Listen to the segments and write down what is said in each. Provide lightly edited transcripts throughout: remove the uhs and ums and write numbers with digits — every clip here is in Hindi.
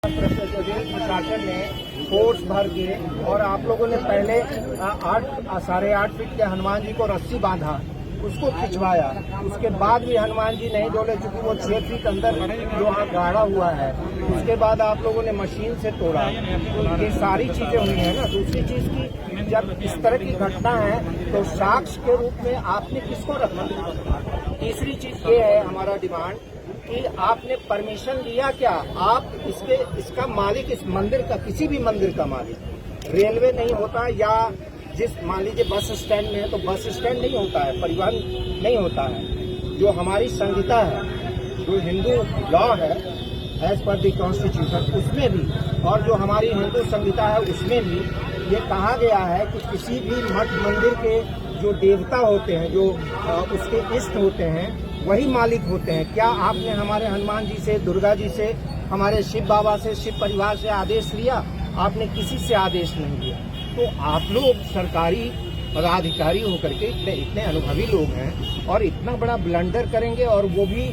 रेल प्रशासन ने फोर्स भर के और आप लोगों ने पहले 8.5 फीट के हनुमान जी को रस्सी बांधा, उसको खिंचवाया। उसके बाद भी हनुमान जी नहीं डोले चूंकि वो 6 फीट अंदर जो गाड़ा हुआ है। उसके बाद आप लोगों ने मशीन से तोड़ा। ये सारी चीजें हुई है ना। दूसरी चीज की जब इस तरह की घटना है तो साक्ष्य के रूप में आपने किसको रखा? तीसरी चीज ये है हमारा डिमांड कि आपने परमिशन लिया क्या? आप इसका मालिक, इस मंदिर का, किसी भी मंदिर का मालिक रेलवे नहीं होता, या मान लीजिए बस स्टैंड में है तो बस स्टैंड नहीं होता है, परिवहन नहीं होता है। जो हमारी संहिता है, जो हिंदू लॉ है एज पर द कॉन्स्टिट्यूशन, उसमें भी, और जो हमारी हिंदू संहिता है उसमें भी ये कहा गया है कि किसी भी मठ मंदिर के जो देवता होते हैं, जो उसके इष्ट होते हैं, वही मालिक होते हैं। क्या आपने हमारे हनुमान जी से, दुर्गा जी से, हमारे शिव बाबा से, शिव परिवार से आदेश लिया? आपने किसी से आदेश नहीं लिया। तो आप लोग सरकारी पदाधिकारी होकर के इतने अनुभवी लोग हैं और इतना बड़ा ब्लंडर करेंगे, और वो भी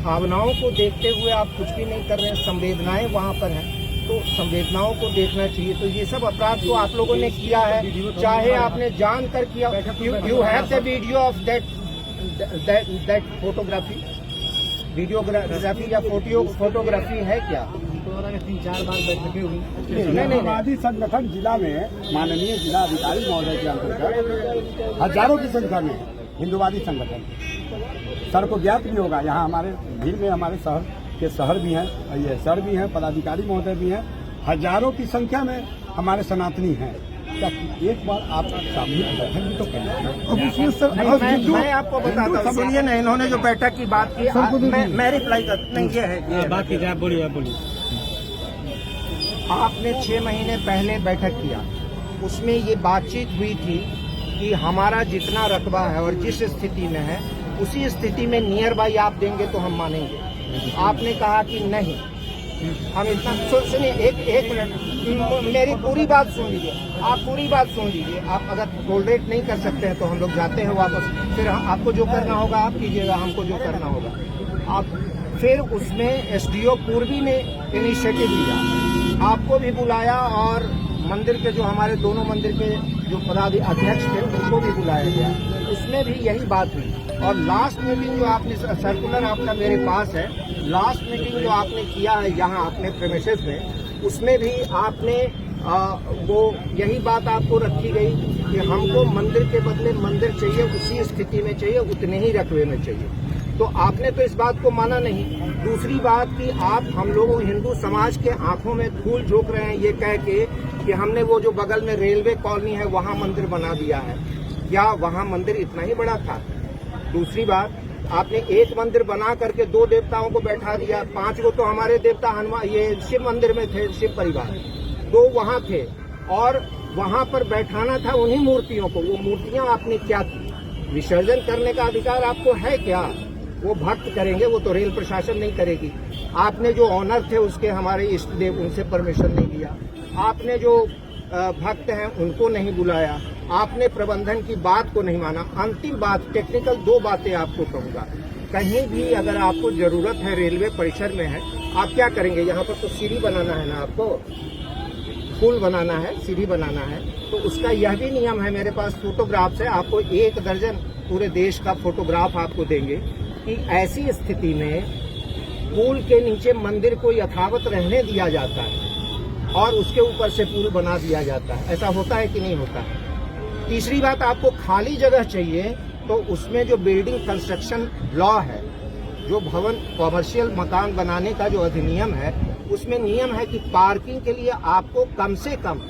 भावनाओं को देखते हुए आप कुछ भी नहीं कर रहे हैं। संवेदनाएं वहाँ पर हैं तो संवेदनाओं को देखना चाहिए। तो ये सब अपराध तो आप लोगों ने किया है, चाहे आपने जान कर किया। You have the video of that photography, videography या फोटोग्राफी है क्या? 3-4 बार बैठकें हुई। हिंदुवादी संगठन जिला में माननीय जिला अधिकारी महोदय के अंतर्गत हजारों की संख्या में हिंदुवादी संगठन, सर को ज्ञात भी होगा, यहाँ हमारे भीड़ में हमारे शहर के शहर भी हैं, ये सर भी हैं, पदाधिकारी महोदय भी हैं, हजारों की संख्या में हमारे सनातनी हैं। एक बार आप सामने बैठक भी तो करें। मैं आपको बताता हूँ, सुनिए ना, इन्होंने जो बैठक की बात की, मैं रिप्लाई कर नहीं, ये है बात कीजिए, आप बोलिए। आपने 6 महीने पहले बैठक किया, उसमें ये बातचीत हुई थी कि हमारा जितना रकबा है और जिस स्थिति में है उसी स्थिति में नियर बाई आप देंगे तो हम मानेंगे। आपने कहा कि नहीं, हम इतना। सुनिए, एक मिनट, मेरी पूरी बात सुन लीजिए। आप पूरी बात सुन लीजिए। आप अगर टोलरेट नहीं कर सकते हैं तो हम लोग जाते हैं वापस। फिर आपको जो करना होगा आप कीजिएगा, हमको जो करना होगा आप। फिर उसमें एसडीओ पूर्वी ने इनिशिएटिव लिया, आपको भी बुलाया, और मंदिर के जो हमारे दोनों मंदिर के जो अध्यक्ष थे उनको भी बुलाया गया। उसमें भी यही बात हुई। और लास्ट मीटिंग जो आपने, सर्कुलर आपका मेरे पास है, लास्ट मीटिंग जो आपने किया है यहाँ अपने प्रेमिसेस में, उसमें भी आपने वो यही बात आपको रखी गई कि हमको मंदिर के बदले मंदिर चाहिए, उसी स्थिति में चाहिए, उतने ही रकबे में चाहिए। तो आपने तो इस बात को माना नहीं। दूसरी बात कि आप हम लोगों हिंदू समाज के आंखों में धूल झोंक रहे हैं ये कह के कि हमने वो जो बगल में रेलवे कॉलोनी है वहाँ मंदिर बना दिया है। क्या वहाँ मंदिर इतना ही बड़ा था? दूसरी बात, आपने एक मंदिर बना करके 2 देवताओं को बैठा दिया। 5 को तो हमारे देवता हनुमान, ये शिव मंदिर में थे, शिव परिवार, 2 वहाँ थे, और वहाँ पर बैठाना था उन्हीं मूर्तियों को। वो मूर्तियाँ आपने क्या की? विसर्जन करने का अधिकार आपको है क्या? वो भक्त करेंगे, वो तो रेल प्रशासन नहीं करेगी। आपने जो ऑनर थे उसके, हमारे इष्ट देव, उनसे परमिशन नहीं लिया। आपने जो भक्त हैं उनको नहीं बुलाया। आपने प्रबंधन की बात को नहीं माना। अंतिम बात, टेक्निकल 2 बातें आपको कहूंगा। कहीं भी अगर आपको जरूरत है, रेलवे परिसर में है, आप क्या करेंगे? यहाँ पर तो सीढ़ी बनाना है ना, आपको पुल बनाना है, सीढ़ी बनाना है, तो उसका यह भी नियम है। मेरे पास फोटोग्राफ्स है, आपको 1 दर्जन पूरे देश का फोटोग्राफ आपको देंगे कि ऐसी स्थिति में पुल के नीचे मंदिर को यथावत रहने दिया जाता है और उसके ऊपर से पुल बना दिया जाता है। ऐसा होता है कि नहीं होता है? तीसरी बात, आपको खाली जगह चाहिए तो उसमें जो बिल्डिंग कंस्ट्रक्शन लॉ है, जो भवन कॉमर्शियल मकान बनाने का जो अधिनियम है, उसमें नियम है कि पार्किंग के लिए आपको कम से कम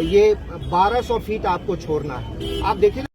ये 1200 फीट आपको छोड़ना है। आप देखिए।